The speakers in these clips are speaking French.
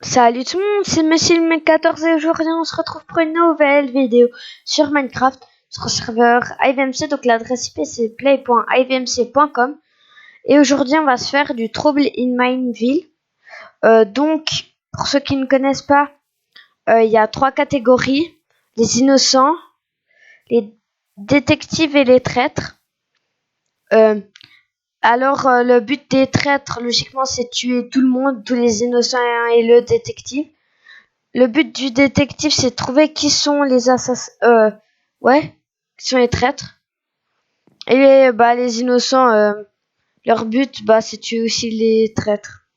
Salut tout le monde, c'est Monsieur le Mec 14 et aujourd'hui on se retrouve pour une nouvelle vidéo sur Minecraft sur le serveur IVMC. Donc l'adresse IP c'est play.ivmc.com et aujourd'hui on va se faire du Trouble in Mineville. Donc pour ceux qui ne connaissent pas, il y a 3 catégories: les innocents, les détectives et les traîtres. Le but des traîtres, logiquement, c'est de tuer tout le monde, tous les innocents et le détective. Le but du détective, c'est de trouver qui sont les assassins, qui sont les traîtres. Et les innocents, leur but, c'est de tuer aussi les traîtres.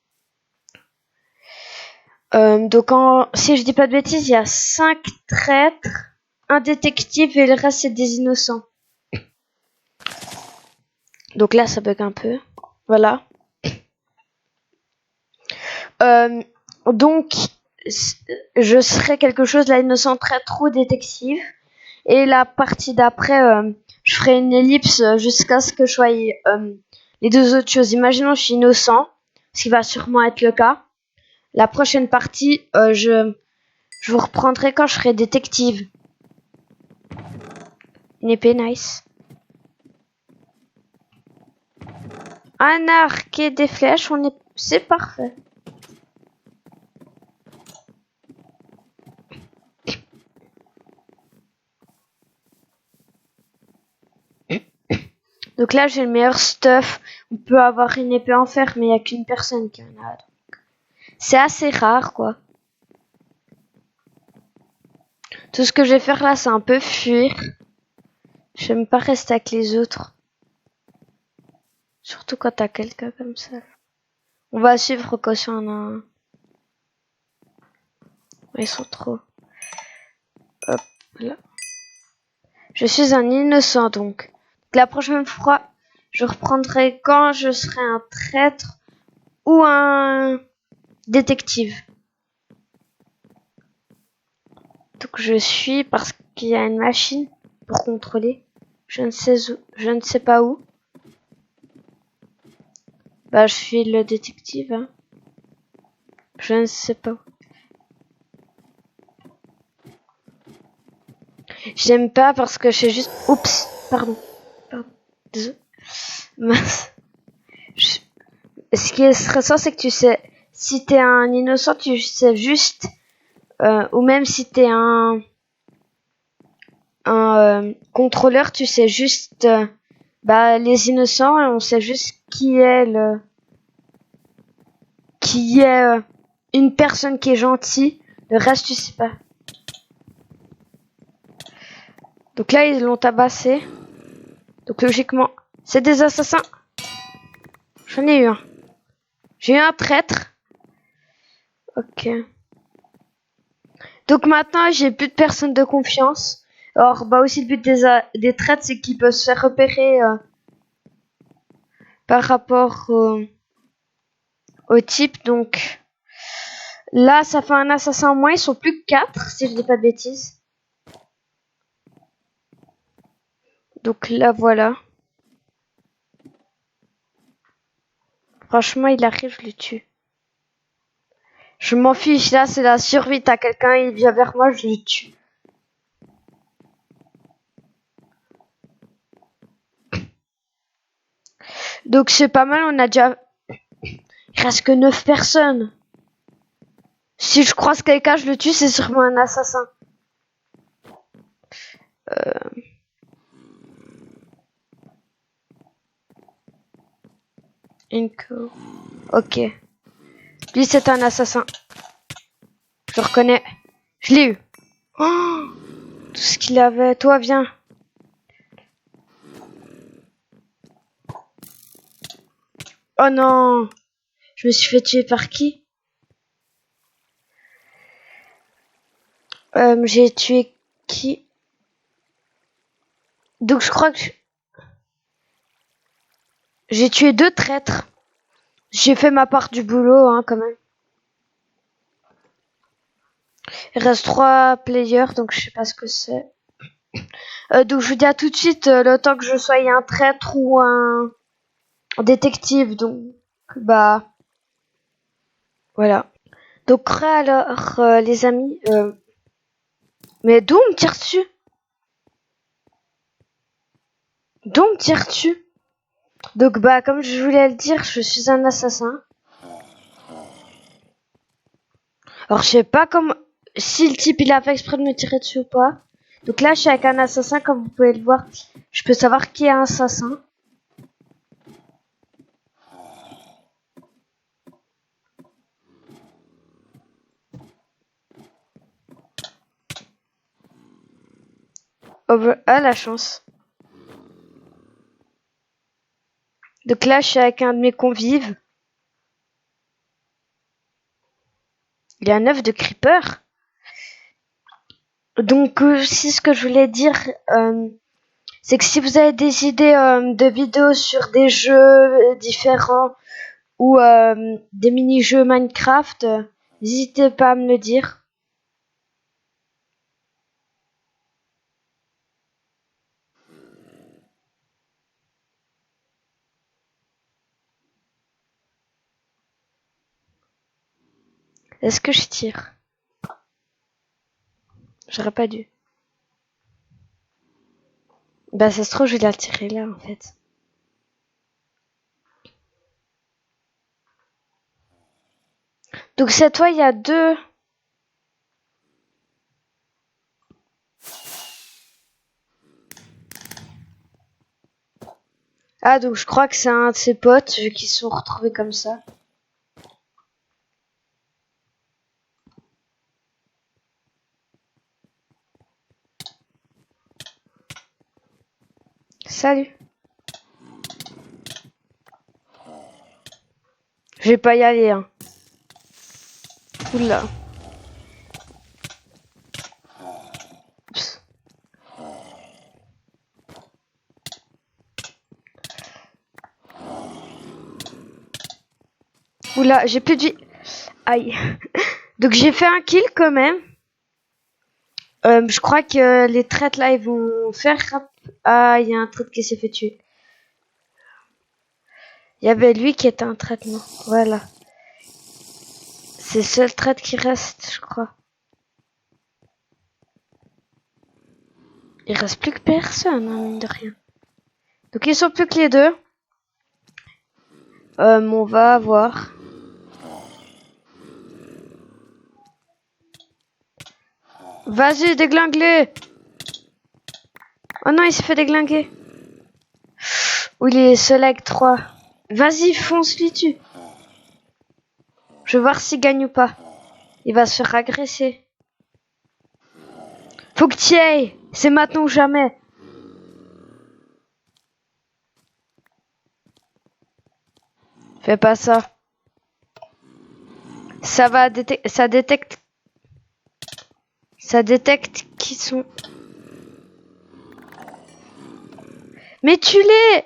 Si je dis pas de bêtises, il y a 5 traîtres, un détective et le reste c'est des innocents. Donc là, ça bug un peu. Voilà. Donc, je serai quelque chose là, innocent, traître ou détective. Et la partie d'après, je ferai une ellipse jusqu'à ce que je sois les deux autres choses. Imaginons je suis innocent, ce qui va sûrement être le cas. La prochaine partie, je vous reprendrai quand je serai détective. Une épée, nice. Un arc et des flèches, c'est parfait. Donc là, j'ai le meilleur stuff. On peut avoir une épée en fer, mais il n'y a qu'une personne qui en a. C'est assez rare, quoi. Tout ce que je vais faire là, c'est un peu fuir. J'aime pas rester avec les autres. Surtout quand t'as quelqu'un comme ça. On va suivre caution en un. Ils sont trop. Hop là. Je suis un innocent donc. La prochaine fois, je reprendrai quand je serai un traître ou un détective. Donc je suis parce qu'il y a une machine pour contrôler. Je ne sais pas où. Je suis le détective. Hein. Je ne sais pas où. J'aime pas parce que je suis juste... Oups, pardon. Désolé. Ce qui est stressant, c'est que tu sais... Si t'es un innocent, tu sais juste... ou même si t'es un contrôleur, tu sais juste... les innocents, on sait juste qui est une personne qui est gentille. Le reste, tu sais pas. Donc là, ils l'ont tabassé. Donc logiquement, c'est des assassins. J'en ai eu un. J'ai eu un traître. Ok. Donc maintenant, j'ai plus de personnes de confiance. Alors, aussi le but des traîtres, c'est qu'ils peuvent se faire repérer par rapport au type. Donc là, ça fait un assassin en moins. Ils sont plus que 4, si je dis pas de bêtises. Donc là, voilà. Franchement, il arrive, je le tue. Je m'en fiche, là, c'est la survie. T'as quelqu'un, il vient vers moi, je le tue. Donc c'est pas mal, on a déjà... Il reste que 9 personnes. Si je croise quelqu'un, je le tue, c'est sûrement un assassin. Inco. Ok. Lui, c'est un assassin. Je le reconnais. Je l'ai eu. Oh, tout ce qu'il avait. Toi, viens. Oh non. Je me suis fait tuer par qui? J'ai tué qui? Donc je crois que j'ai tué 2 traîtres. J'ai fait ma part du boulot, hein, quand même. Il reste 3 players, donc je sais pas ce que c'est. Donc je vous dis à tout de suite, le temps que je sois un traître ou un détective. Donc voilà. Donc alors les amis, mais d'où me tires-tu? D'où me tires-tu? Donc bah comme je voulais le dire, je suis un assassin. Alors je sais pas comment si le type il a fait exprès de me tirer dessus ou pas. Donc là je suis avec un assassin comme vous pouvez le voir. Je peux savoir qui est un assassin. Oh bah, ah la chance. Donc là je suis avec un de mes convives. Il y a un œuf de creeper. Donc c'est ce que je voulais dire. C'est que si vous avez des idées de vidéos sur des jeux différents ou des mini-jeux Minecraft, n'hésitez pas à me le dire. Est-ce que je tire? J'aurais pas dû. Bah ça se trouve je vais la tirer là en fait. Donc cette fois il y a deux. Ah donc je crois que c'est un de ses potes vu qu'ils se sont retrouvés comme ça. Salut. Je vais pas y aller hein. Oula. Psst. Oula, j'ai plus de vie. Aïe. Donc j'ai fait un kill quand même. Je crois que les traites là ils vont faire. Ah, il y a un traite qui s'est fait tuer. Il y avait lui qui était un traitement. Voilà. C'est le seul trait qui reste, je crois. Il reste plus que personne, hein, mine de rien. Donc ils sont plus que les deux. On va voir. Vas-y, déglingue-les. Oh non, il s'est fait déglinguer. Ou il est seul avec 3. Vas-y, fonce-lui dessus. Je vais voir s'il gagne ou pas. Il va se faire agresser. Faut que tu y ailles. C'est maintenant ou jamais. Fais pas ça. Ça va ça détecte qui sont. Mais tue-les.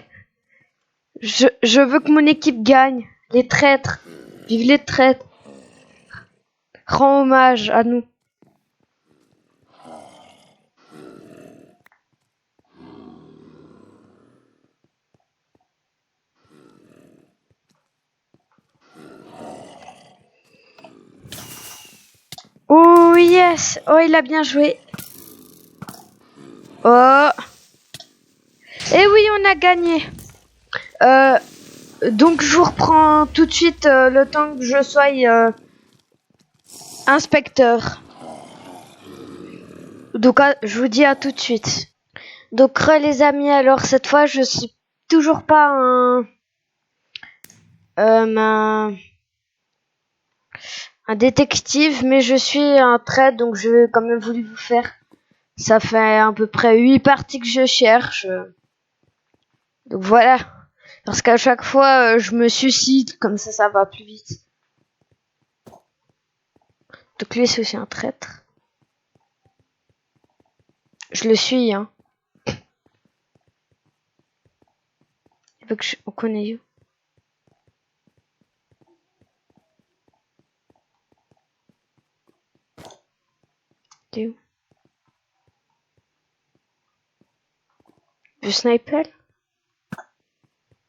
Je veux que mon équipe gagne. Les traîtres. Vive les traîtres. Rends hommage à nous. Oh yes. Oh, il a bien joué. Oh. Eh oui, on a gagné. Donc je vous reprends tout de suite le temps que je sois inspecteur. Donc je vous dis à tout de suite. Donc les amis, alors cette fois je suis toujours pas un détective, mais je suis un trade, donc je vais quand même voulu vous faire. Ça fait à peu près 8 parties que je cherche. Donc voilà. Parce qu'à chaque fois je me suicide, comme ça va plus vite. Donc lui c'est aussi un traître. Je le suis, hein. Il veut que on connaît you. T'es où? Du sniper?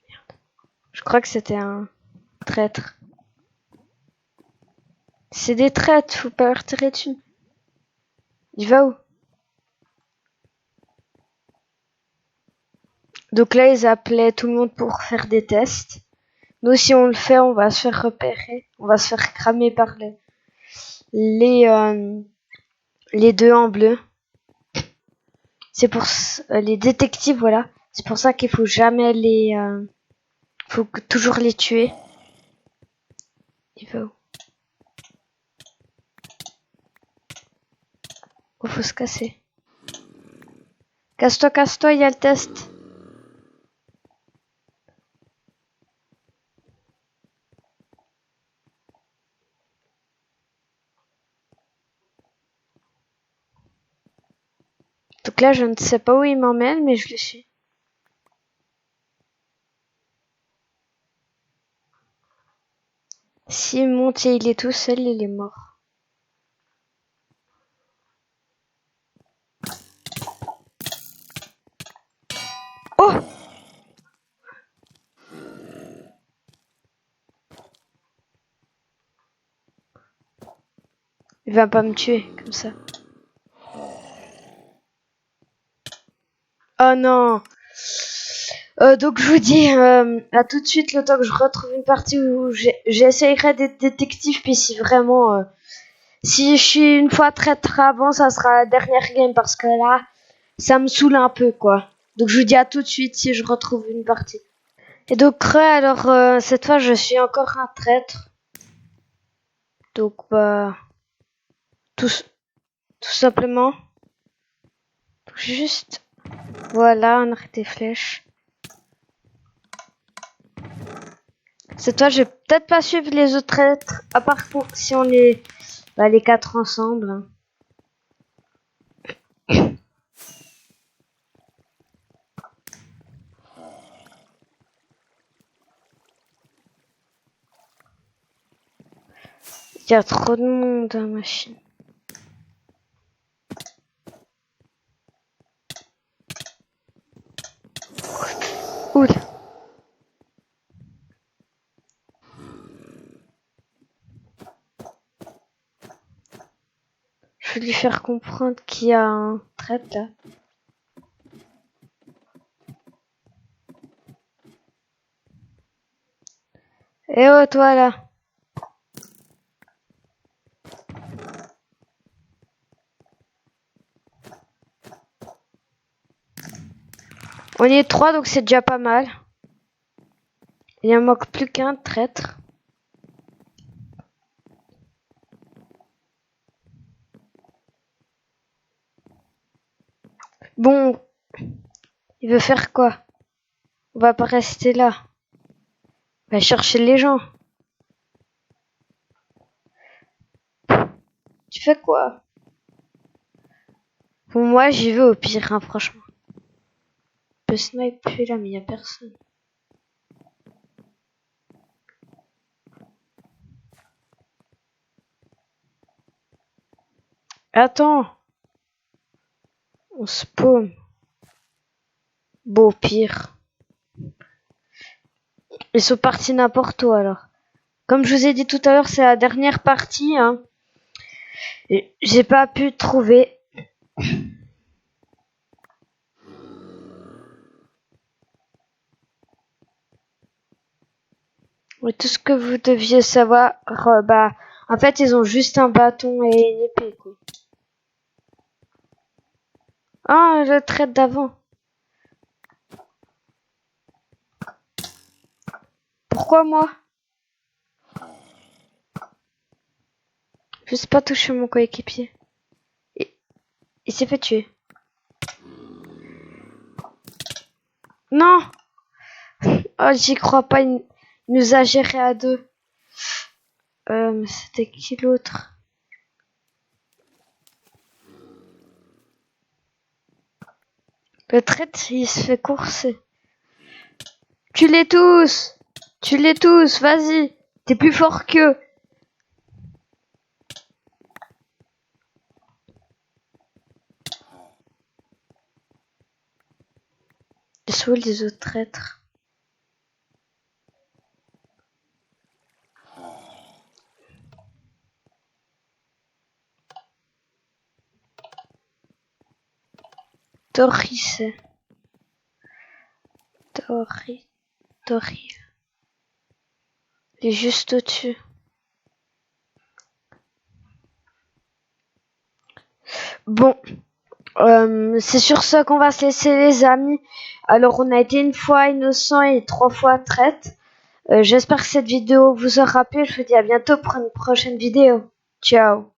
Merde. Je crois que c'était un traître. C'est des traites, faut pas leur tirer dessus. Il va où? Donc là, ils appelaient tout le monde pour faire des tests. Nous, si on le fait, on va se faire repérer. On va se faire cramer par les deux en bleu. C'est pour les détectives, voilà. C'est pour ça qu'il faut jamais faut toujours les tuer. Il va où? Oh, faut se casser. Casse-toi, il y a le test. Donc là, je ne sais pas où il m'emmène, mais je le suis. S'il monte et il est tout seul, il est mort. Oh! Il va pas me tuer, comme ça. Oh non! Donc je vous dis à tout de suite le temps que je retrouve une partie où j'essayerai d'être détective, puis si vraiment si je suis une fois traître avant, ça sera la dernière game parce que là ça me saoule un peu quoi. Donc je vous dis à tout de suite si je retrouve une partie. Et donc alors cette fois je suis encore un traître. Donc bah tout simplement juste voilà, on arrête des flèches. Cette fois je vais peut-être pas suivre les autres traîtres à part pour si on est les quatre ensemble. Il y a trop de monde dans la machine. Oula. Je vais lui faire comprendre qu'il y a un traître là. Eh oh toi là. On y est trois donc c'est déjà pas mal. Il en manque plus qu'un traître. Bon, il veut faire quoi? On va pas rester là. On va chercher les gens. Tu fais quoi? Bon, moi j'y vais au pire, hein, franchement. Je peux snipe plus là, mais y a personne. Attends. On se paume. Bon, au pire. Ils sont partis n'importe où alors. Comme je vous ai dit tout à l'heure, c'est la dernière partie, hein. J'ai pas pu trouver. Mais tout ce que vous deviez savoir, en fait, ils ont juste un bâton et une épée, quoi. Ah, le trait d'avant. Pourquoi moi? Je sais pas toucher mon coéquipier. Il s'est fait tuer. Non! Oh, j'y crois pas, il nous a géré à deux. Mais c'était qui l'autre? Le traître, il se fait courser. Tuez-les tous! Tuez-les tous, vas-y! T'es plus fort qu'eux! Ils sont où les autres traîtres? Torrice. Tori. Il est juste au-dessus. Bon, c'est sur ça qu'on va se laisser les amis. Alors on a été une fois innocent et 3 fois traître. J'espère que cette vidéo vous aura plu. Je vous dis à bientôt pour une prochaine vidéo. Ciao.